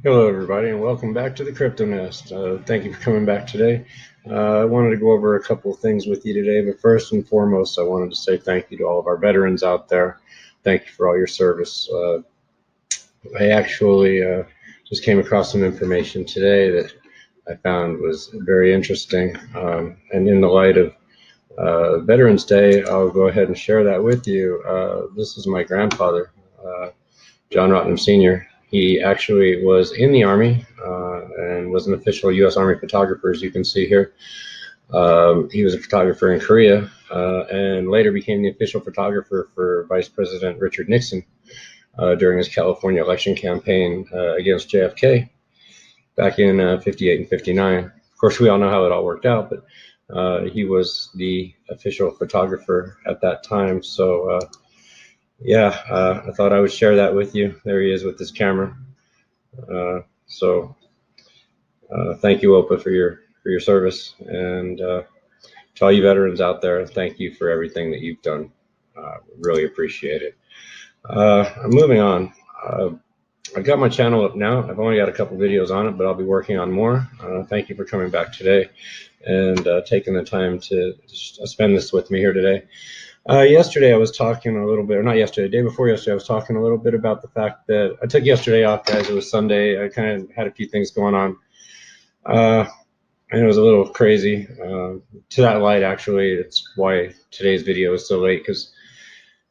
Hello, everybody, and welcome back to the Cryptonest. Thank you for coming back today. I wanted to go over a couple of things with you today, but first and foremost, I wanted to say thank you to all of our veterans out there. Thank you for all your service. I actually just came across some information today that I found was very interesting. And in the light of Veterans Day, I'll go ahead and share that with you. This is my grandfather. John Rotnam Sr. He actually was in the Army and was an official U.S. Army photographer, as you can see here. He was a photographer in Korea and later became the official photographer for Vice President Richard Nixon during his California election campaign against JFK back in 58 and 59. Of course, we all know how it all worked out, but he was the official photographer at that time. So yeah, I thought I would share that with you. There he is with his camera. So thank you, Opa, for your service, and to all you veterans out there, thank you for everything that you've done. Really appreciate it. I'm moving on. I've got my channel up now. I've only got a couple videos on it, but I'll be working on more. Thank you for coming back today and taking the time to spend this with me here today. Yesterday I was talking a little bit, or not yesterday, the day before yesterday, I was talking a little bit about the fact that I took yesterday off, guys. It was Sunday. I kind of had a few things going on. And it was a little crazy. To that light, actually, it's why today's video is so late, because,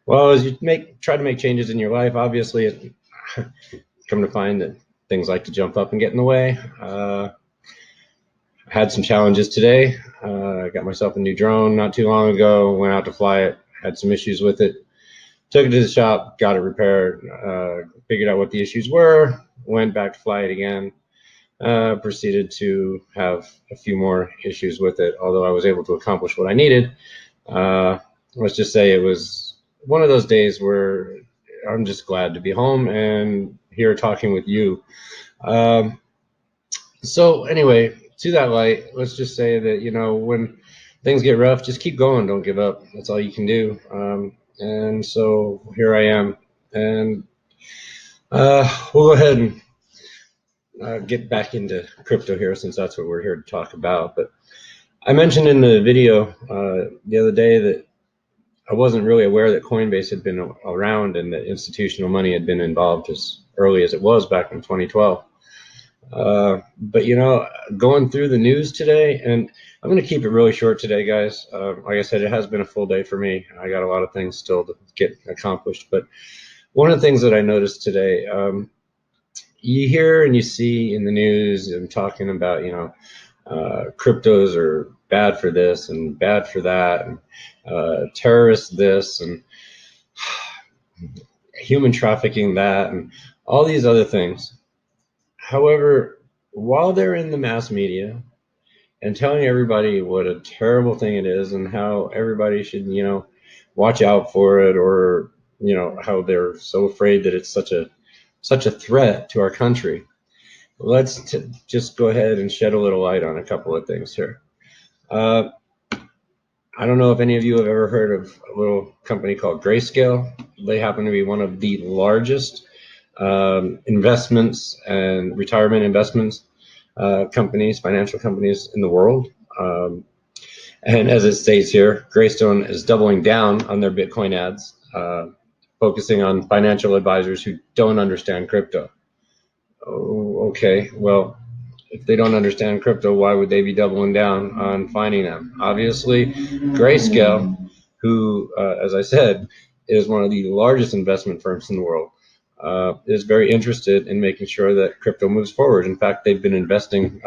well, as you try to make changes in your life, obviously, it, come to find that things like to jump up and get in the way. I had some challenges today. I got myself a new drone not too long ago, went out to fly it, had some issues with it, took it to the shop, got it repaired, figured out what the issues were, went back to fly it again, proceeded to have a few more issues with it, although I was able to accomplish what I needed. Let's just say it was one of those days where I'm just glad to be home and here talking with you. So anyway, to that light, let's just say that, you know, when things get rough, just keep going. Don't give up. That's all you can do. And so here I am. And we'll go ahead and get back into crypto here, since that's what we're here to talk about. But I mentioned in the video the other day that I wasn't really aware that Coinbase had been around and that institutional money had been involved as early as it was back in 2012. But you know, going through the news today, and I'm going to keep it really short today, guys. Like I said, it has been a full day for me. I got a lot of things still to get accomplished. But one of the things that I noticed today, you hear and you see in the news and talking about, you know, cryptos are bad for this and bad for that, and terrorists this, and human trafficking that, and all these other things. However, while they're in the mass media and telling everybody what a terrible thing it is and how everybody should, you know, watch out for it, or, you know, how they're so afraid that it's such a threat to our country, let's just go ahead and shed a little light on a couple of things here. I don't know if any of you have ever heard of a little company called Greyscale. They happen to be one of the largest investments and retirement investments companies, financial companies in the world. And as it states here, Greystone is doubling down on their Bitcoin ads, focusing on financial advisors who don't understand crypto. Oh, okay, well, if they don't understand crypto, why would they be doubling down on finding them? Obviously, Grayscale, who, as I said, is one of the largest investment firms in the world, is very interested in making sure that crypto moves forward. In fact, they've been investing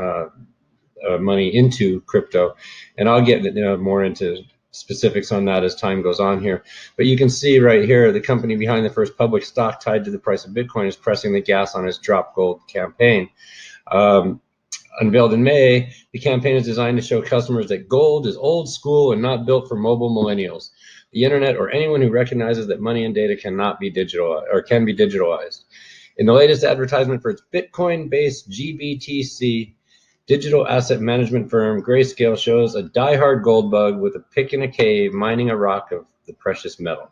money into crypto, and I'll get more into specifics on that as time goes on here. But you can see right here, the company behind the first public stock tied to the price of Bitcoin is pressing the gas on its Drop Gold campaign. Unveiled in May, the campaign is designed to show customers that gold is old school and not built for mobile millennials, the internet, or anyone who recognizes that money and data cannot be digital or can be digitalized. In the latest advertisement for its Bitcoin-based GBTC digital asset management firm, Grayscale shows a die-hard gold bug with a pick in a cave mining a rock of the precious metal.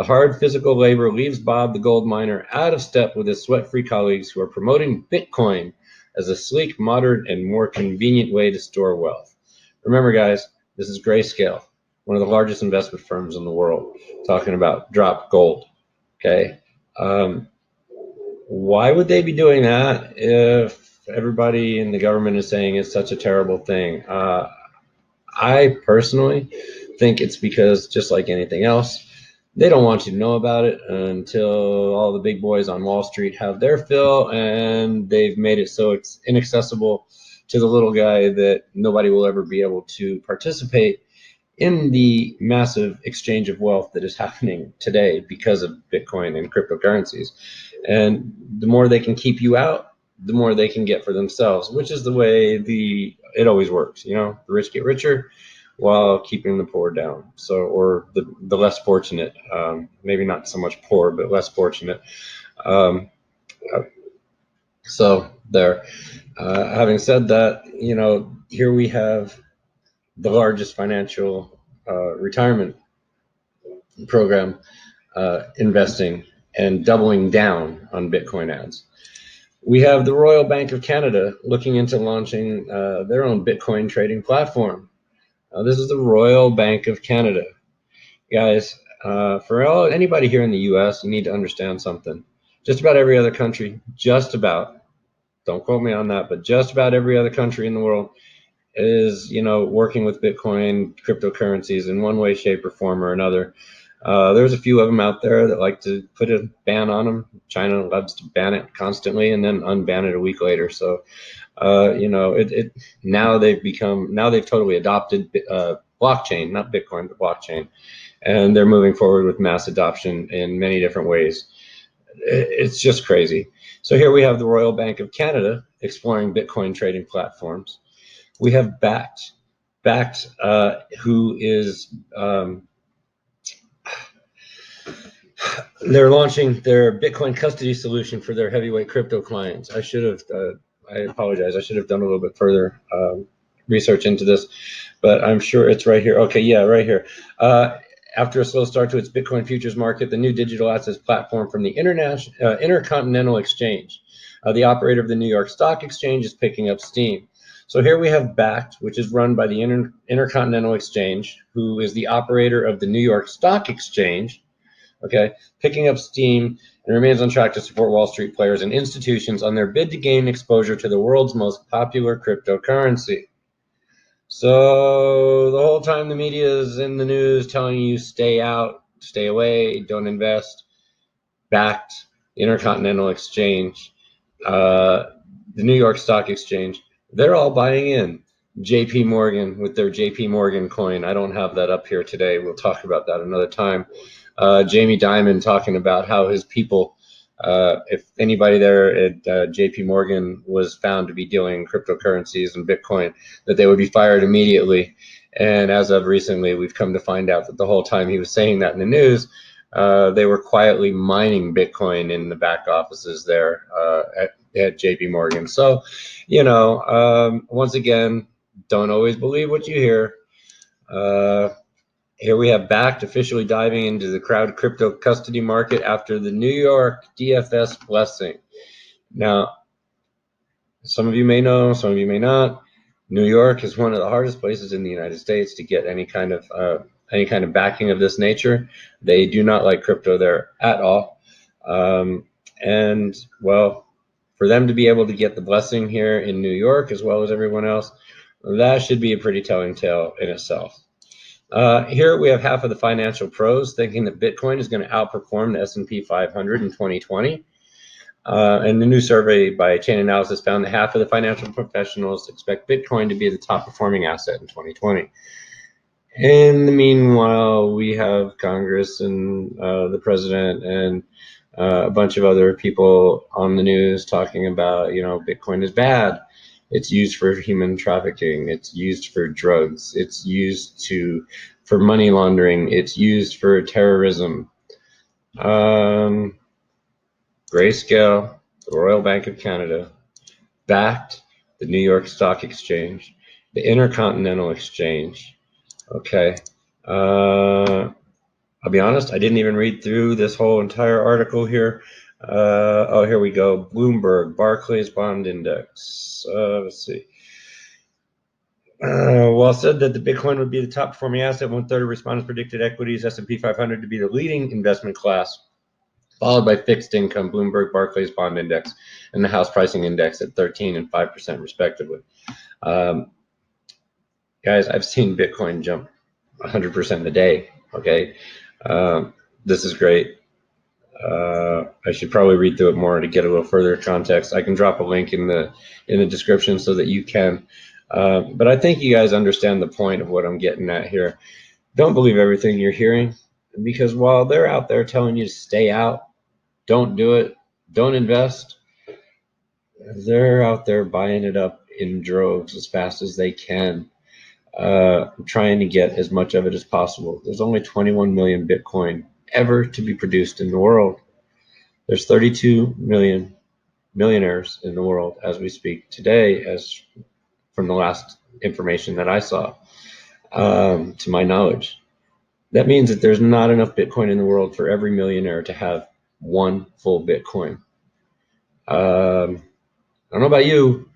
The hard physical labor leaves Bob the gold miner out of step with his sweat-free colleagues who are promoting Bitcoin as a sleek, modern, and more convenient way to store wealth. Remember, guys, this is Greyscale, one of the largest investment firms in the world, talking about drop gold. Okay. Why would they be doing that if everybody in the government is saying it's such a terrible thing? I personally think it's because, just like anything else, they don't want you to know about it until all the big boys on Wall Street have their fill, and they've made it so it's inaccessible to the little guy that nobody will ever be able to participate in the massive exchange of wealth that is happening today because of Bitcoin and cryptocurrencies. And the more they can keep you out, the more they can get for themselves, which is the way it always works. The rich get richer while keeping the poor down. So, or the less fortunate, maybe not so much poor, but less fortunate. So there. Having said that, here we have the largest financial retirement program investing and doubling down on Bitcoin ads. We have the Royal Bank of Canada looking into launching their own Bitcoin trading platform. This is the Royal Bank of Canada. Guys, for anybody here in the US, you need to understand something. Just about every other country, don't quote me on that, but just about every other country in the world is, working with Bitcoin, cryptocurrencies in one way, shape, or form or another. There's a few of them out there that like to put a ban on them. China loves to ban it constantly and then unban it a week later. So, now they've totally adopted blockchain, not Bitcoin, but blockchain, and they're moving forward with mass adoption in many different ways. It's just crazy. So here we have the Royal Bank of Canada exploring Bitcoin trading platforms. We have Backed, who is they're launching their Bitcoin custody solution for their heavyweight crypto clients. I apologize. I should have done a little bit further research into this, but I'm sure it's right here. Okay, yeah, right here. After a slow start to its Bitcoin futures market, the new digital assets platform from the Intercontinental Exchange, the operator of the New York Stock Exchange, is picking up steam. So here we have Backed, which is run by the Intercontinental Exchange, who is the operator of the New York Stock Exchange, okay, picking up steam and remains on track to support Wall Street players and institutions on their bid to gain exposure to the world's most popular cryptocurrency. So the whole time the media is in the news telling you stay out, stay away, don't invest, Backed, Intercontinental Exchange, the New York Stock Exchange, they're all buying in. JP Morgan with their JP Morgan coin. I don't have that up here today. We'll talk about that another time. Jamie Dimon talking about how his people, if anybody there at JP Morgan was found to be dealing cryptocurrencies and Bitcoin, that they would be fired immediately. And as of recently, we've come to find out that the whole time he was saying that in the news, they were quietly mining Bitcoin in the back offices there at JP Morgan. So, once again, don't always believe what you hear. Here we have Backed officially diving into the crowd crypto custody market after the New York DFS blessing. Now, some of you may know, some of you may not. New York is one of the hardest places in the United States to get any kind of backing of this nature. They do not like crypto there at all. And well, for them to be able to get the blessing here in New York as well as everyone else, that should be a pretty telling tale in itself. Here we have half of the financial pros thinking that Bitcoin is going to outperform the S&P 500 in 2020. And the new survey by Chainalysis found that half of the financial professionals expect Bitcoin to be the top performing asset in 2020. In the meanwhile, we have Congress and the president and a bunch of other people on the news talking about, Bitcoin is bad. It's used for human trafficking. It's used for drugs. It's used for money laundering. It's used for terrorism. Grayscale, the Royal Bank of Canada, Backed, the New York Stock Exchange, the Intercontinental Exchange. Okay. I'll be honest, I didn't even read through this whole entire article here. Oh, here we go. Bloomberg, Barclays Bond Index. Let's see. Well, said that the Bitcoin would be the top performing asset. 1/3 of respondents predicted equities, S&P 500 to be the leading investment class, followed by fixed income, Bloomberg Barclays Bond Index, and the House Pricing Index at 13% and 5% respectively. Guys, I've seen Bitcoin jump 100% a day. Okay, this is great. I should probably read through it more to get a little further context. I can drop a link in the description so that you can. But I think you guys understand the point of what I'm getting at here. Don't believe everything you're hearing, because while they're out there telling you to stay out, don't do it, don't invest, they're out there buying it up in droves as fast as they can, trying to get as much of it as possible. There's only 21 million Bitcoin ever to be produced in the world. There's 32 million millionaires in the world as we speak today, as from the last information that I saw, to my knowledge. That means that there's not enough Bitcoin in the world for every millionaire to have one full Bitcoin. I don't know about you,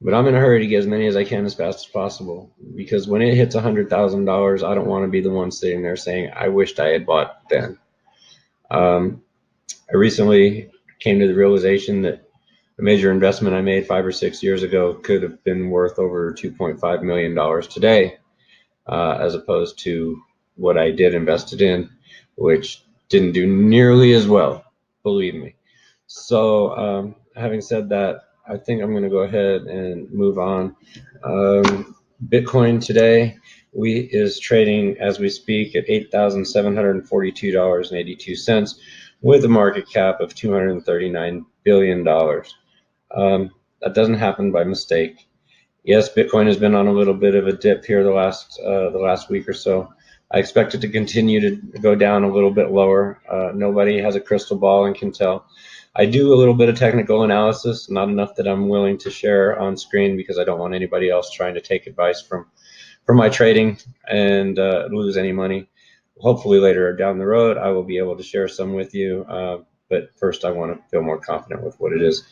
but I'm in a hurry to get as many as I can as fast as possible, because when it hits $100,000, I don't want to be the one sitting there saying, I wished I had bought then. I recently came to the realization that a major investment I made 5 or 6 years ago could have been worth over $2.5 million today, as opposed to what I did invested in, which didn't do nearly as well, believe me. So having said that, I think I'm going to go ahead and move on. Bitcoin today is trading as we speak at $8,742.82 with a market cap of $239 billion. That doesn't happen by mistake. Yes, Bitcoin has been on a little bit of a dip here the last week or so. I expect it to continue to go down a little bit lower. Nobody has a crystal ball and can tell. I do a little bit of technical analysis, not enough that I'm willing to share on screen, because I don't want anybody else trying to take advice from my trading and lose any money. Hopefully later down the road, I will be able to share some with you. But first, I want to feel more confident with what it is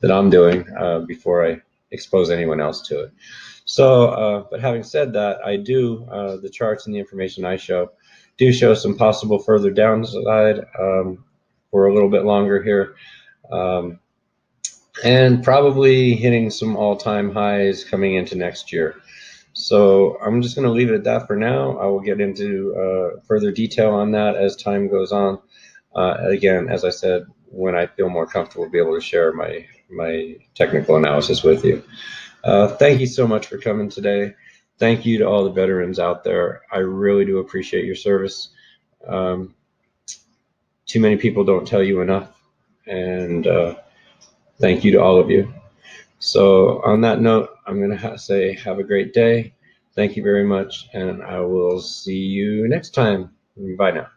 that I'm doing before I expose anyone else to it. So, but having said that, I do, the charts and the information I show do show some possible further downside for a little bit longer here, and probably hitting some all-time highs coming into next year. So I'm just going to leave it at that for now. I will get into further detail on that as time goes on. Again, as I said, when I feel more comfortable, be able to share my technical analysis with you. Thank you so much for coming today. Thank you to all the veterans out there. I really do appreciate your service. Too many people don't tell you enough, and thank you to all of you. So on that note, I'm going to say have a great day. Thank you very much, and I will see you next time. Bye now.